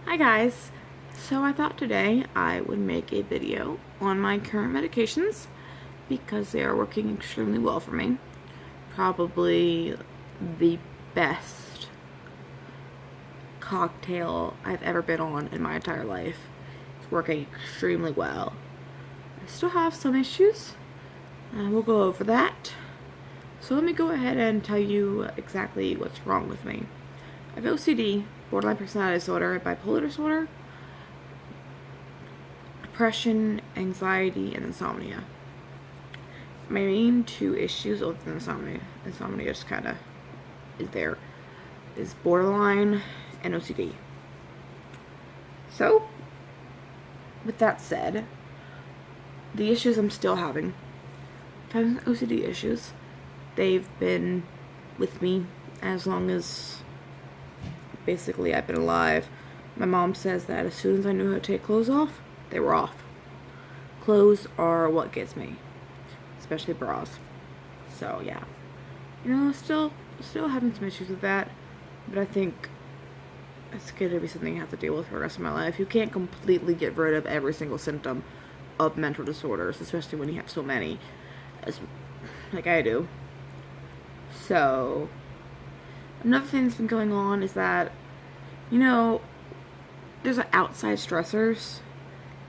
Hi guys! So I thought today I would make a video on my current medications because they are working extremely well for me. Probably the best cocktail I've ever been on in my entire life. It's working extremely well. I still have some issues. We'll go over that. So let me go ahead and tell you exactly what's wrong with me. I have OCD, borderline personality disorder, bipolar disorder, depression, anxiety, and insomnia. My main two issues with insomnia just kind of is borderline and OCD. So, with that said, the issues I'm still having, OCD issues, they've been with me as long as basically I've been alive. My mom says that as soon as I knew how to take clothes off, they were off. Clothes are what gets me, especially bras. So yeah, still having some issues with that, but I think it's gonna be something I have to deal with for the rest of my life. You can't completely get rid of every single symptom of mental disorders, especially when you have so many, like I do. So another thing that's been going on is that, there's outside stressors,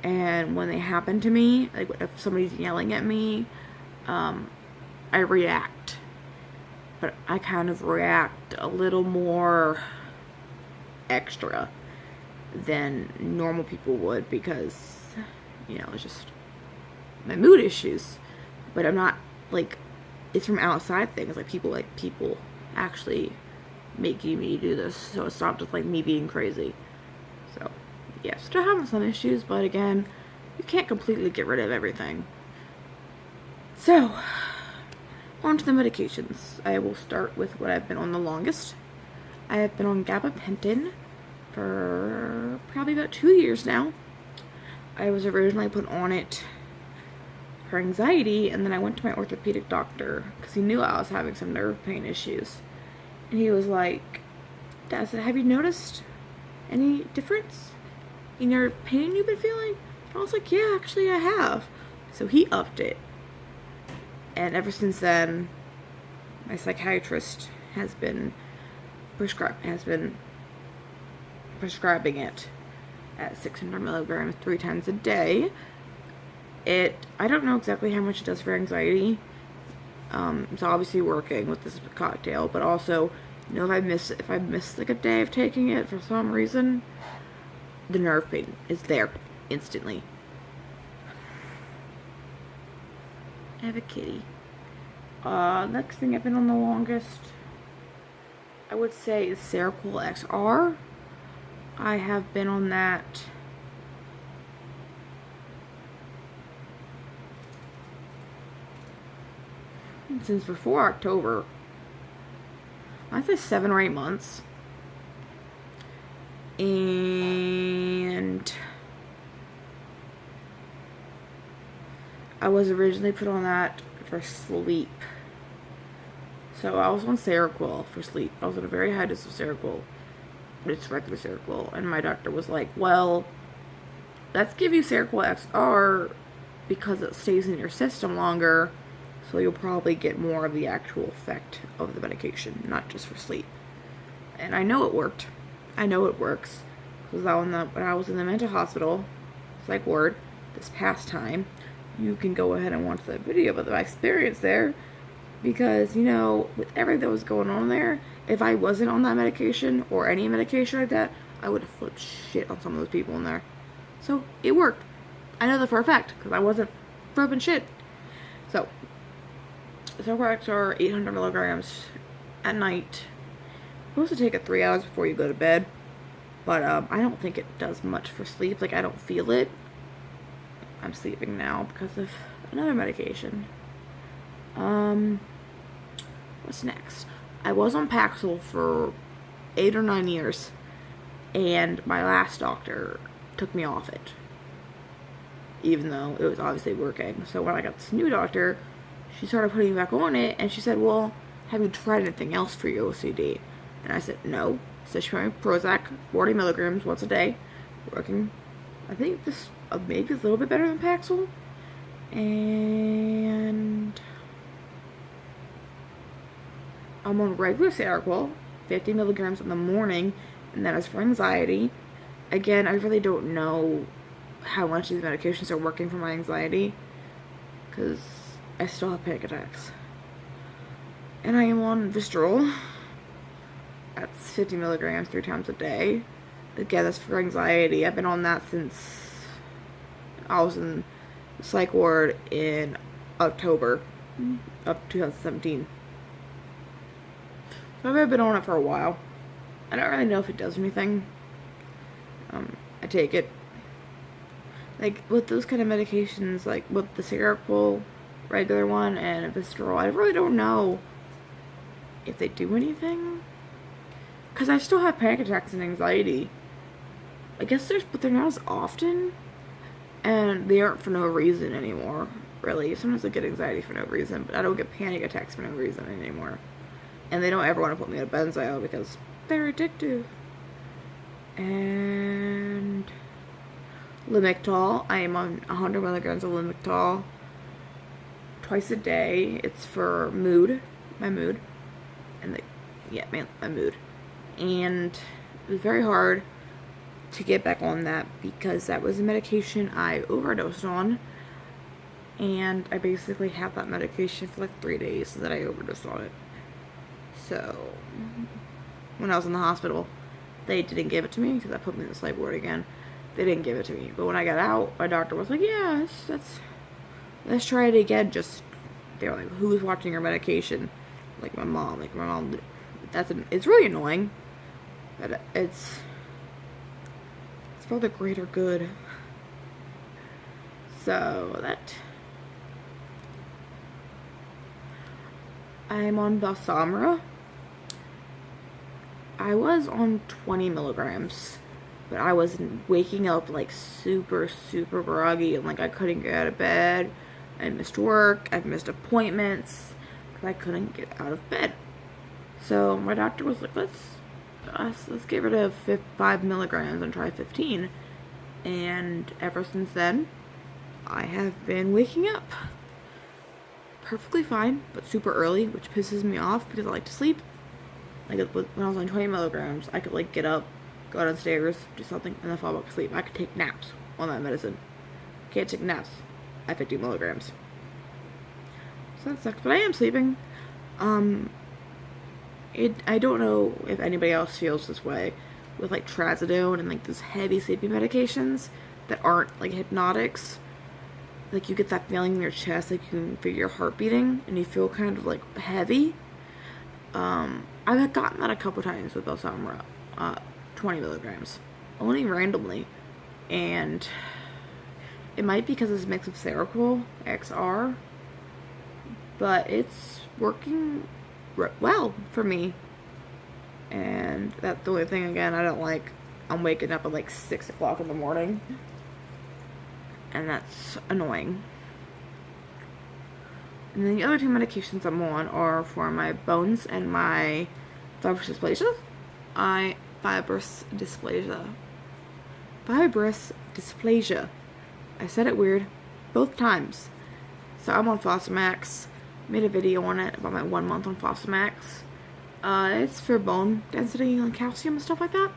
and when they happen to me, like if somebody's yelling at me, I react. But I kind of react a little more extra than normal people would because, it's just my mood issues. But I'm not, it's from outside things, people actually making me do this, so it's not just me being crazy. So yeah, still having some issues, but again, you can't completely get rid of everything. So on to the medications. I will start with what I've been on the longest. I have been on gabapentin for probably about 2 years now. I was originally put on it for anxiety, and then I went to my orthopedic doctor because he knew I was having some nerve pain issues. And he was like, Dad, have you noticed any difference in your pain you've been feeling? And I was like, yeah, actually I have. So he upped it. And ever since then, my psychiatrist has been prescribing it at 600 milligrams 3 times a day. I don't know exactly how much it does for anxiety. It's obviously working with this cocktail, but also, if I miss a day of taking it for some reason, the nerve pain is there instantly. I have a kitty. Next thing I've been on the longest, I would say, is Seroquel XR. I have been on that since before October. I'd say 7 or 8 months. And I was originally put on that for sleep. So I was on Seroquel for sleep. I was at a very high dose of Seroquel. It's regular Seroquel. And my doctor was like, well, let's give you Seroquel XR because it stays in your system longer. So you'll probably get more of the actual effect of the medication, not just for sleep. And I know it worked. I know it works. Because when I was in the mental hospital, psych ward, this past time, you can go ahead and watch that video about my experience there. Because, with everything that was going on there, if I wasn't on that medication, or any medication like that, I would have flipped shit on some of those people in there. So, it worked. I know that for a fact, because I wasn't flipping shit. So, Seroquel are 800 milligrams at night. You're supposed to take it 3 hours before you go to bed. But I don't think it does much for sleep. I don't feel it. I'm sleeping now because of another medication. What's next? I was on Paxil for 8 or 9 years. And my last doctor took me off it. Even though it was obviously working. So when I got this new doctor, she started putting me back on it, and she said, well, have you tried anything else for your OCD? And I said, no. So she put me Prozac, 40 milligrams once a day, working. I think this maybe a little bit better than Paxil. And I'm on regular Seroquel, 50 milligrams in the morning, and that is for anxiety. Again, I really don't know how much these medications are working for my anxiety, because I still have panic attacks. And I am on Visceral. That's 50 milligrams 3 times a day. Again, that's for anxiety. I've been on that since I was in the psych ward in October of 2017. So I've been on it for a while. I don't really know if it does anything. I take it. Like, with those kind of medications, like with the Seroquel, regular one, and Visceral, I really don't know if they do anything. Because I still have panic attacks and anxiety. I guess but they're not as often. And they aren't for no reason anymore, really. Sometimes I get anxiety for no reason, but I don't get panic attacks for no reason anymore. And they don't ever want to put me on a benzo because they're addictive. And Lamictal, I am on 100 milligrams of Lamictal twice a day. It's for mood, my mood. And my mood. And it was very hard to get back on that because that was a medication I overdosed on. And I basically had that medication for like 3 days that I overdosed on it. So, when I was in the hospital, they didn't give it to me because I put me in the psych ward again. They didn't give it to me. But when I got out, my doctor was like, yeah, let's try it again. They were like, who's watching your medication? Like my mom. It's really annoying. But it's for the greater good. So, I'm on Balsamra. I was on 20 milligrams, but I was waking up like super, super groggy and like I couldn't get out of bed. I missed work, I missed appointments because I couldn't get out of bed. So my doctor was like, let's get rid of 5 milligrams and try 15. And ever since then, I have been waking up perfectly fine, but super early, which pisses me off because I like to sleep. Like, when I was on 20 milligrams, I could, like, get up, go downstairs, do something, and then fall back to sleep. I could take naps on that medicine. Can't take naps at 50 milligrams. So that sucks, but I am sleeping. I don't know if anybody else feels this way with, like, trazodone and, like, those heavy sleeping medications that aren't, like, hypnotics. Like, you get that feeling in your chest, like, you can feel your heart beating, and you feel kind of, like, heavy. I've gotten that a couple times with Balsamra, 20 milligrams, only randomly, and it might be because it's mixed with Seroquel XR, but it's working well for me, and that's the only thing, again, I don't like. I'm waking up at like 6 o'clock in the morning, and that's annoying. And then the other 2 medications I'm on are for my bones and my fibrous dysplasia. Fibrous dysplasia. I said it weird both times. So I'm on Fosamax. Made a video on it about my 1 month on Fosamax. It's for bone density and calcium and stuff like that.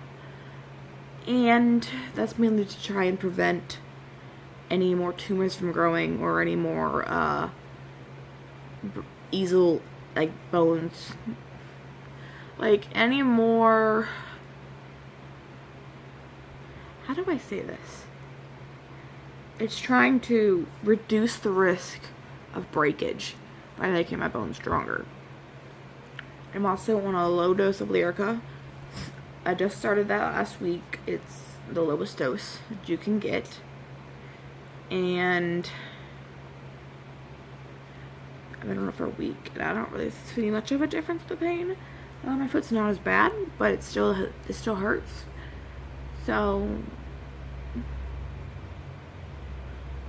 And that's mainly to try and prevent any more tumors from growing or any more like bones, like any more, how do I say this? It's trying to reduce the risk of breakage by making my bones stronger. I'm also on a low dose of Lyrica. I just started that last week. It's the lowest dose that you can get. And I've been on it for a week, and I don't really see much of a difference with the pain. My foot's not as bad, but it still hurts. So,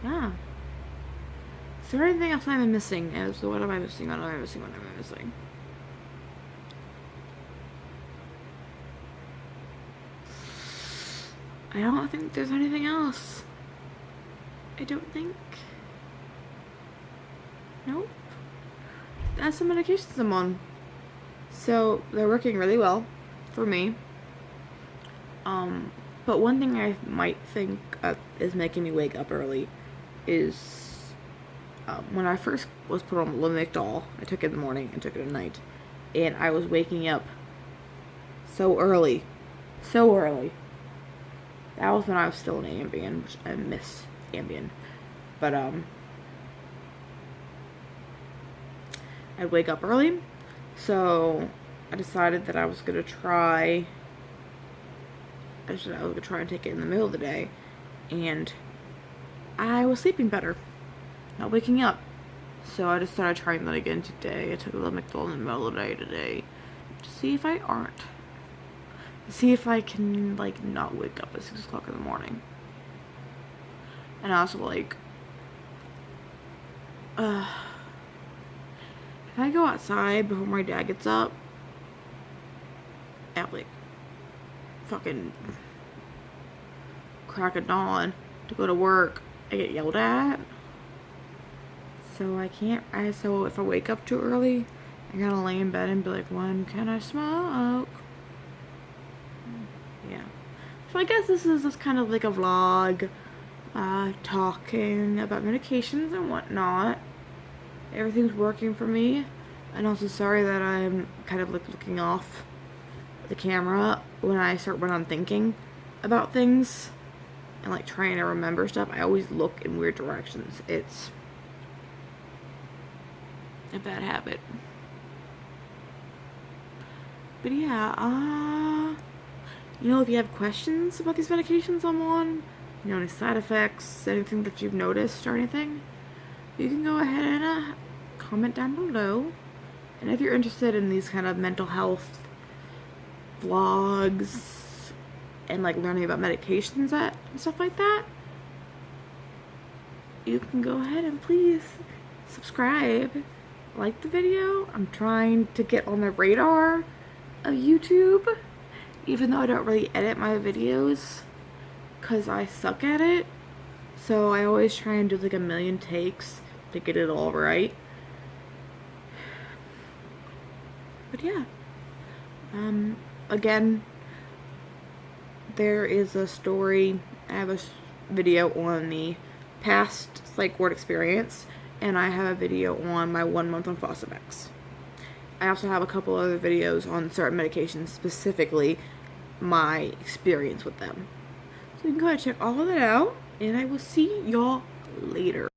yeah. Is there anything else I'm missing? So what am I missing? What am I missing? What am I missing? I don't think there's anything else. I don't think. Nope. That's the medications I'm on. So they're working really well for me. But one thing I might think is making me wake up early is when I first was put on Lamictal, I took it in the morning and took it at night, and I was waking up so early. So early. That was when I was still in Ambien, which I miss Ambien. But I'd wake up early, so I decided that I was gonna try. I was gonna try and take it in the middle of the day, and I was sleeping better, not waking up. So I just started trying that again today. I took a Lamictal in the middle of the day today to see if I aren't. See if I can, like, not wake up at 6 o'clock in the morning. And also, like, if I go outside before my dad gets up at, like, fucking crack of dawn to go to work, I get yelled at. So I can't, so if I wake up too early, I gotta lay in bed and be like, when can I smoke? Yeah. So I guess this is just kind of like a vlog, talking about medications and whatnot. Everything's working for me. And also sorry that I'm kind of like looking off the camera when I'm thinking about things and like trying to remember stuff. I always look in weird directions. It's a bad habit. But yeah, you know, if you have questions about these medications I'm on, you know, any side effects, anything that you've noticed or anything, you can go ahead and comment down below. And if you're interested in these kind of mental health vlogs and like learning about medications and stuff like that, you can go ahead and please subscribe, like the video. I'm trying to get on the radar of YouTube, even though I don't really edit my videos because I suck at it. So I always try and do like a million takes to get it all right. But yeah, again, there is a story. I have a video on the past psych ward experience, and I have a video on my 1 month on Fosamax. I also have a couple other videos on certain medications, specifically my experience with them. So you can go ahead and check all of that out, and I will see y'all later.